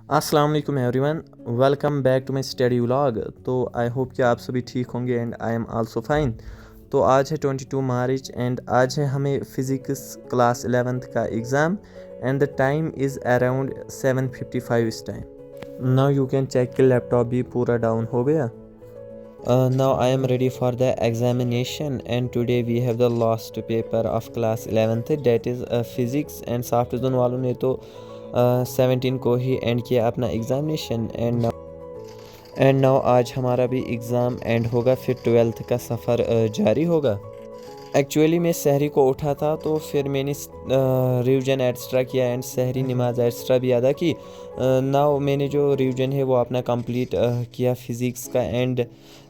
अस्सलाम वालेकुम everyone, welcome back to my study vlog. तो आई होप कि आप सभी ठीक होंगे and I am also fine. तो आज है 22 मार्च एंड आज है हमें फ़िज़िक्स क्लास 11th का exam and the time is around 7:55 इस time. Now you can check कि लैपटॉप भी पूरा डाउन हो गया। Now I am ready for the examination and today we have the last paper of class 11th, that is physics and soft zone वालों ने तो 17 को ही एंड किया अपना एग्ज़ामिनेशन एंड नाउ आज हमारा भी एग्ज़ाम एंड होगा, फिर 12th का सफ़र जारी होगा। एक्चुअली मैं सहरी को उठा था तो फिर मैंने रिवीजन एक्स्ट्रा किया एंड सहरी नमाज एक्स्ट्रा भी अदा की। नाउ मैंने जो रिवीजन है वो अपना कंप्लीट किया फ़िज़िक्स का एंड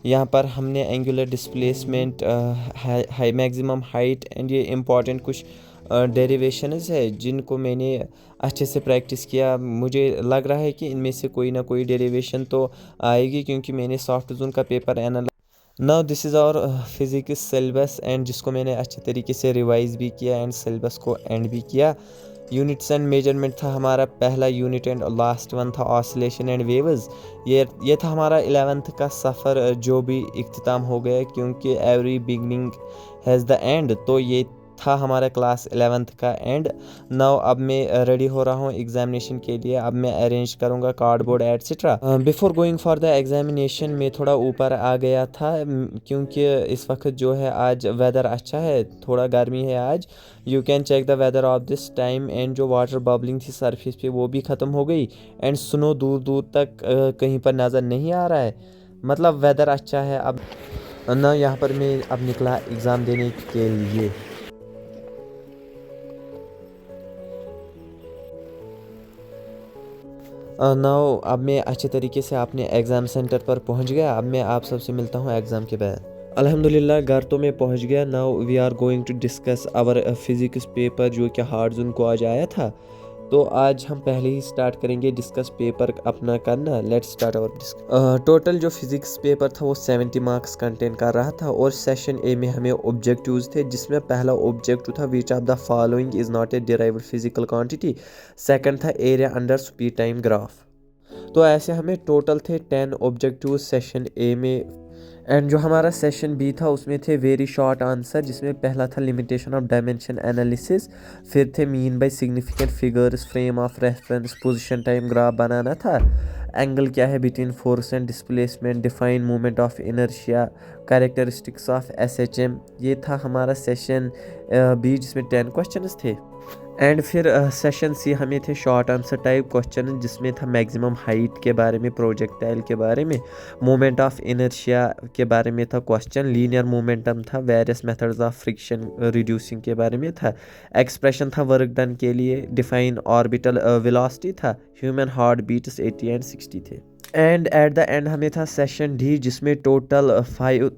यहाँ पर हमने angular displacement, high maximum height and ये इम्पॉर्टेंट कुछ डेरिवेशंस है जिनको मैंने अच्छे से प्रैक्टिस किया। मुझे लग रहा है कि इनमें से कोई ना कोई डेरिवेशन तो आएगी क्योंकि मैंने सॉफ्ट जोन का paper analyse. Now this is our physics syllabus and जिसको मैंने अच्छे तरीके से रिवाइज भी किया एंड सिलेबस को एंड भी किया। यूनिट्स एंड मेजरमेंट था हमारा पहला यूनिट एंड लास्ट वन था ऑसिलेशन एंड वेव्स। ये था हमारा 11th का सफ़र जो भी इख्तिताम हो गया क्योंकि every beginning has the end. तो ये था हमारा क्लास 11th का एंड। नाउ अब मैं रेडी हो रहा हूँ एग्जामिनेशन के लिए। अब मैं अरेंज करूँगा cardboard etcetera. Before going for the examination मैं थोड़ा ऊपर आ गया था क्योंकि इस वक्त जो है आज वेदर अच्छा है, थोड़ा गर्मी है आज। You can check the weather of this time and जो वाटर बबलिंग थी सरफेस पे वो भी ख़त्म हो गई एंड स्नो दूर दूर तक कहीं पर नज़र नहीं आ रहा है। मतलब वेदर अच्छा है। अब ना यहाँ पर मैं अब निकला एग्ज़ाम देने के लिए। नाउ अब मैं अच्छे तरीके से अपने एग्ज़ाम सेंटर पर पहुंच गया। अब मैं आप सबसे मिलता हूं एग्ज़ाम के बाद। अल्हम्दुलिल्लाह घर तो मैं पहुंच गया। Now we are going to discuss our physics paper जो कि हार्ड जोन को आज आया था। तो आज हम पहले ही स्टार्ट करेंगे डिस्कस पेपर अपना करना। Let's start our discuss. Total जो फिज़िक्स पेपर था वो 70 मार्क्स कंटेन कर रहा था और सेशन ए में हमें ऑब्जेक्टिव्स थे जिसमें पहला ऑब्जेक्टिव था which of the following is not a derived physical quantity. Second था area under speed time graph. तो ऐसे हमें टोटल थे 10 ऑब्जेक्टिव सेशन ए में एंड जो हमारा सेशन बी था उसमें थे वेरी शॉर्ट आंसर जिसमें पहला था लिमिटेशन ऑफ डायमेंशन एनालिसिस, फिर थे mean by significant figures, frame of reference, position time graph बनाना था, एंगल क्या है between force and displacement, define movement of inertia, characteristics of SHM. ये था हमारा सेशन बी जिसमें 10 क्वेश्चंस थे। एंड फिर सेशन सी हमें थे शॉर्ट आंसर टाइप क्वेश्चन जिसमें था मैक्सिमम हाइट के बारे में, प्रोजेक्टाइल के बारे में, मोमेंट ऑफ इनर्शिया के बारे में था क्वेश्चन, लीनियर मोमेंटम था, various methods of friction reducing के बारे में था, एक्सप्रेशन था वर्क डन के लिए, डिफाइन ऑर्बिटल वेलोसिटी था, ह्यूमन हार्ट बीट्स 80 एंड 60 थे। एंड एट द एंड हमें था सेशन डी जिसमें टोटल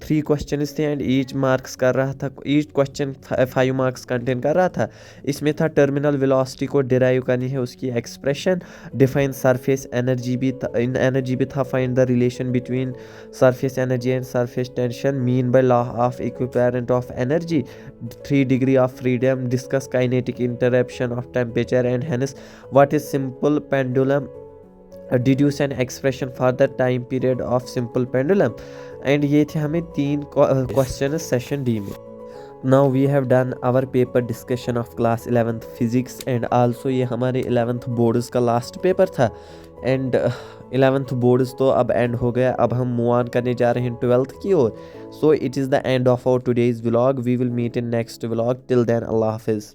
3 क्वेश्चन थे एंड ईच मार्क्स कर रहा था, ईच क्वेश्चन 5 मार्क्स कंटेन कर रहा था। इसमें था टर्मिनल वेलोसिटी को डिराइव करनी है उसकी एक्सप्रेशन, डिफाइन सरफेस एनर्जी भी था, find the relation between surface energy and surface tension, mean by law of equivalent of energy, 3 degree of freedom, discuss kinetic interruption of temperature and hence what is simple pendulum, deduce an expression for the time period of simple pendulum। And ये थे हमें 3 question section D में। Now we have done our paper discussion of class 11th physics and also ये हमारे 11th boards का last paper था and 11th boards तो अब एंड हो गया। अब हम मूव ऑन करने जा रहे हैं 12th की ओर। So it is the end of our today's vlog. We will meet in next vlog. Till then अल्लाह हाफिज़।